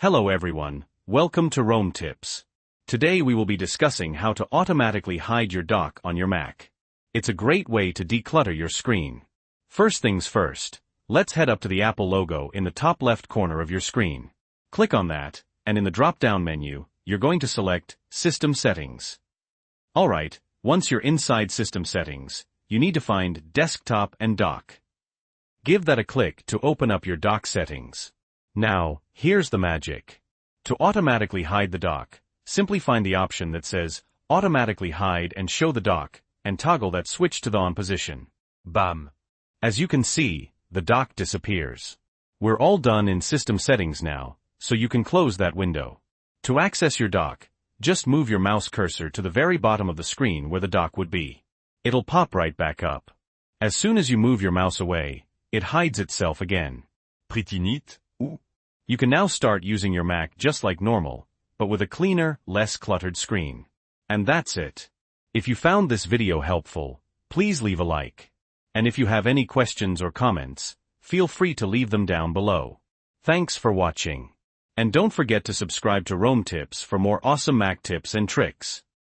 Hello everyone, welcome to Rome Tips. Today we will be discussing how to automatically hide your dock on your Mac. It's a great way to declutter your screen. First things first, let's head up to the Apple logo in the top left corner of your screen. Click on that, and in the drop-down menu, you're going to select System Settings. Alright, once you're inside System Settings, you need to find Desktop and Dock. Give that a click to open up your dock settings. Now, here's the magic. To automatically hide the dock, simply find the option that says Automatically Hide and Show the Dock, and toggle that switch to the on position. Bam! As you can see, the dock disappears. We're all done in System Settings now, so you can close that window. To access your dock, just move your mouse cursor to the very bottom of the screen where the dock would be. It'll pop right back up. As soon as you move your mouse away, it hides itself again. Pretty neat. You can now start using your Mac just like normal, but with a cleaner, less cluttered screen. And that's it. If you found this video helpful, please leave a like. And if you have any questions or comments, feel free to leave them down below. Thanks for watching. And don't forget to subscribe to Rome Tips for more awesome Mac tips and tricks.